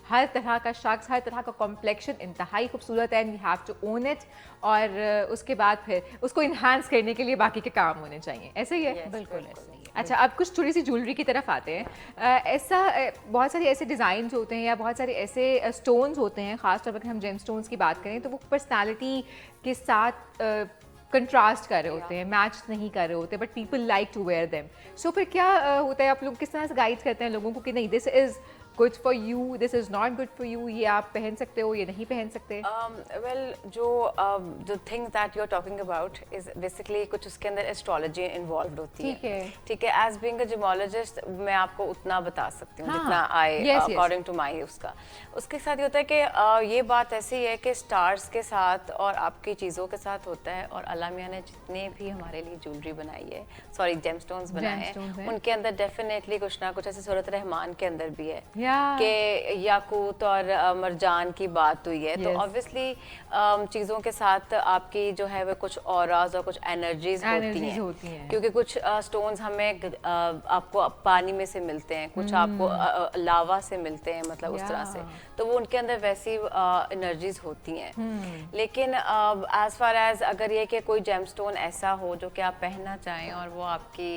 हर तरह का शख्स, हर तरह का कॉम्प्लेक्शन इंतहाई खूबसूरत है, and we have to own it. और उसके बाद फिर उसको इन्हांस करने के लिए बाकी के काम होने चाहिए, ऐसे ही है। Yes, बिल्कुल ऐसे ही है। अच्छा, अब कुछ थोड़ी सी ज्वेलरी की तरफ आते हैं। बहुत सारे ऐसे डिज़ाइन होते हैं या बहुत सारे ऐसे स्टोन्स होते हैं, ख़ासतौर पर हम जेम स्टोन्स की बात करें तो वो पर्सनालिटी के साथ कंट्रास्ट कर रहे होते हैं, मैच नहीं कर रहे होते, but people like to wear them. So फिर क्या होता है, आप लोग किस तरह से गाइड करते हैं लोगों को कि नहीं, this is good for you, this is not good for you, ये आप पहन सकते हो, ये नहीं पहन सकते? वेल जो thing that you are talking about is basically कुछ उसके अंदर एस्ट्रोलॉजी इन्वॉल्व होती है। ठीक है, एज बीइंग अ जिमोलॉजिस्ट मैं आपको उतना बता सकती हूँ जितना आई अकॉर्डिंग टू माई उसके साथ ये होता है कि ये बात ऐसी है कि स्टार्स के साथ और आपकी चीज़ों के साथ होता है, और अल्लाह मियाँ ने जितने भी हमारे लिए ज्वेलरी बनाई है, सॉरी जेमस्टोन्स बनाए हैं, उनके अंदर डेफिनेटली कुछ ना कुछ ऐसे सूरत रहमान के अंदर भी है कि याकूत और मरजान की बात हुई है। तो ऑब्वियसली चीज़ों के साथ आपकी जो है वो कुछ ऑराज और कुछ एनर्जीज होती हैं, क्योंकि कुछ स्टोन्स हमें आपको पानी में से मिलते हैं, कुछ आपको लावा से मिलते हैं, मतलब उस तरह से, तो वो उनके अंदर वैसी एनर्जीज होती हैं। लेकिन एज फार एज अगर ये कि कोई जेमस्टोन ऐसा हो जो कि आप पहनना चाहें और वो आपकी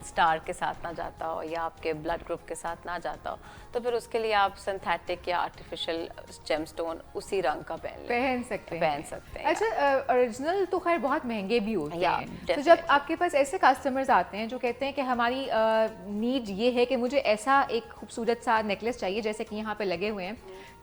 स्टार के साथ ना जाता हो या आपके ब्लड ग्रुप के साथ ना जाता हो, तो फिर उसके लिए आप सिंथेटिक या आर्टिफिशियल जेमस्टोन उसी रंग का पहन सकते हैं। अच्छा, ओरिजिनल तो खैर बहुत महंगे भी होते हैं, तो जब आपके पास ऐसे कस्टमर्स आते हैं जो कहते हैं कि हमारी नीड ये है कि मुझे ऐसा एक खूबसूरत सा नेकलेस चाहिए जैसे कि यहाँ पे लगे हुए हैं,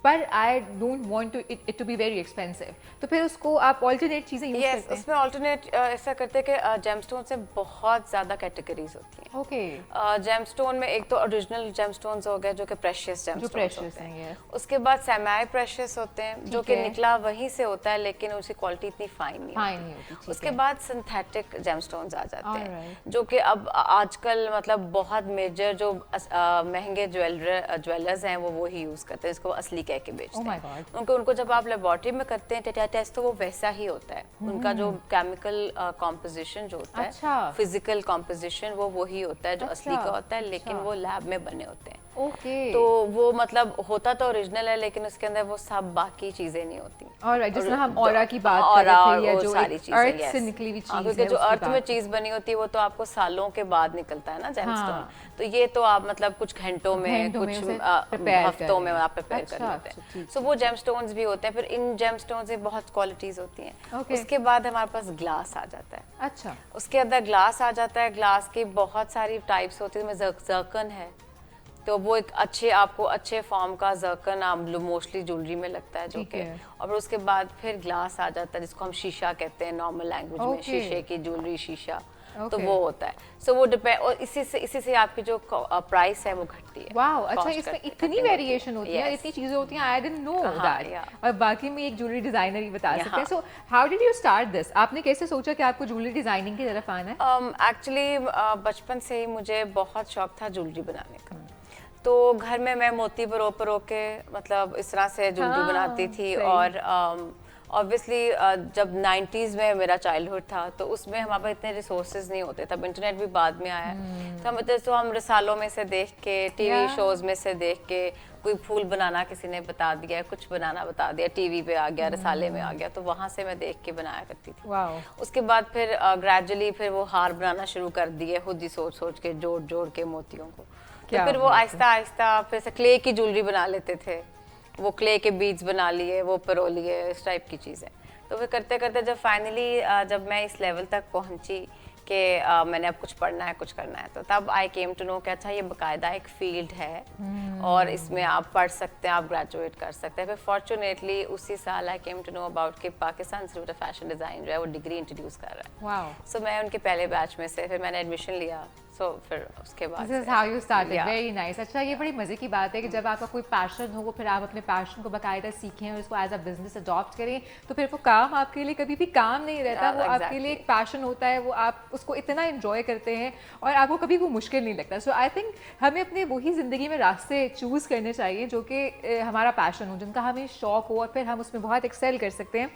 पर I don't want it to be very expensive, तो फिर उसको आप ऑल्टरनेट चीज़ें यूज करते हैं? उसमें ऑल्टरनेट ऐसा करते हैं कि जेमस्टोन से बहुत ज़्यादा कैटेगरीज होती हैं। ओके। जेमस्टोन में एक तो ओरिजिनल जेमस्टोन्स हो गए जो कि प्रेशियस जेमस्टोन्स होते हैं, yes. उसके बाद सेमी प्रेशियस होते हैं जो कि निकला वहीं से होता है लेकिन उसकी क्वालिटी इतनी फाइन नहीं होती। उसके बाद सिंथेटिक जेमस्टोन्स आ जाते हैं जो कि अब आजकल मतलब बहुत मेजर जो महंगे ज्वेलर्स हैं वो ही यूज़ करते हैं, इसको असली कह के बेचते हैं। उनको जब आप लेबोरेटरी में करते हैं टेस्ट तो वो वैसा ही होता है, उनका जो केमिकल कॉम्पोजिशन जो होता है, फिजिकल कॉम्पोजिशन वो वही होता है जो असली का होता है, लेकिन वो लैब में बने होते हैं। तो वो मतलब होता तो ओरिजिनल है लेकिन उसके अंदर वो सब बाकी चीजें नहीं होती। ऑलराइट, जिस तरह हम ऑरा की बात कर रहे थे या जो सारी अर्थ से निकली हुई चीज है, क्योंकि जो अर्थ में चीज बनी होती है वो तो आपको सालों के बाद निकलता है ना जेमस्टोन, तो ये तो आप मतलब कुछ घंटों में कुछ हफ्तों में आप प्रिपेयर कर लेते हैं। सो वो जेमस्टोन्स भी होते हैं। फिर इन जेमस्टोन्स में बहुत क्वालिटीज होती हैं। उसके बाद हमारे पास ग्लास आ जाता है। अच्छा, उसके अंदर ग्लास आ जाता है। ग्लास की बहुत सारी टाइप्स होती है, जर्कन है, तो वो एक आपको अच्छे फॉर्म का जर्कन मोस्टली ज्वेलरी में लगता है जो कि, और उसके बाद फिर ग्लास आ जाता है जिसको हम शीशा कहते हैं नॉर्मल लैंग्वेज में, शीशे की ज्वेलरी शीशा, तो वो होता है। सो वो डिपेंड, और इसी से आपकी जो प्राइस है वो घटती है। वाओ, अच्छा, इसमें इतनी वेरिएशन होती है, इतनी चीजें होती हैं, आई डिडंट नो दैट। और बाकी में एक ज्वेलरी डिजाइनर ही बता सकते हैं। So how did you start this? आपने कैसे सोचा कि आपको ज्वेलरी डिजाइनिंग की तरफ आना है? एक्चुअली बचपन से ही मुझे बहुत शौक था ज्वेलरी बनाने का, तो घर में मैं मोती परो के मतलब इस तरह से ज्वेलरी बनाती थी। और ऑब्वियसली जब 90s में मेरा चाइल्डहुड था तो उसमें हमारे पास इतने रिसोर्सेज नहीं होते, तब इंटरनेट भी बाद में आया। तो हम रिसालों में से देख के, टीवी शोज में से देख के, कोई फूल बनाना किसी ने बता दिया, कुछ बनाना बता दिया, टीवी पे आ गया, रिसाले में आ गया, तो वहाँ से मैं देख के बनाया करती थी। उसके बाद फिर ग्रेजुअली फिर वो हार बनाना शुरू कर दिए, खुद ही सोच सोच के, जोड़ जोड़ के मोतियों को। तो फिर वो आहिस्ता आहिस्ता फिर से क्ले की ज्वेलरी बना लेते थे, वो क्ले के बीड्स बना लिए, वो परो लिए, इस टाइप की चीज़ें। तो फिर करते करते जब फाइनली जब मैं इस लेवल तक पहुंची कि मैंने अब कुछ पढ़ना है, कुछ करना है, तो तब आई केम टू नो कि अच्छा ये बाकायदा एक फील्ड है और इसमें आप पढ़ सकते हैं, आप ग्रेजुएट कर सकते हैं। फिर फॉर्चुनेटली उसी साल आई केम टू नो अबाउट कि Pakistan institute of fashion design जो है वो डिग्री इंट्रोड्यूस कर रहा है। सो मैं उनके पहले बैच में से फिर मैंने एडमिशन लिया। सो फिर उसके बाद this is how you started, very nice. अच्छा, ये बड़ी मज़े की बात है कि जब आपका कोई पैशन हो फिर आप अपने पैशन को बाकायदा सीखें और इसको एज अ बिजनेस अडॉप्ट करें, तो फिर वो काम आपके लिए कभी भी काम नहीं रहता। वो आपके लिए एक पैशन होता है, वो आप उसको इतना एंजॉय करते हैं और आपको कभी वो मुश्किल नहीं लगता। सो आई थिंक हमें अपने वही ज़िंदगी में रास्ते चूज़ करने चाहिए जो कि हमारा पैशन हो, जिनका हमें शौक हो और फिर हम उसमें बहुत एक्सेल कर सकते हैं।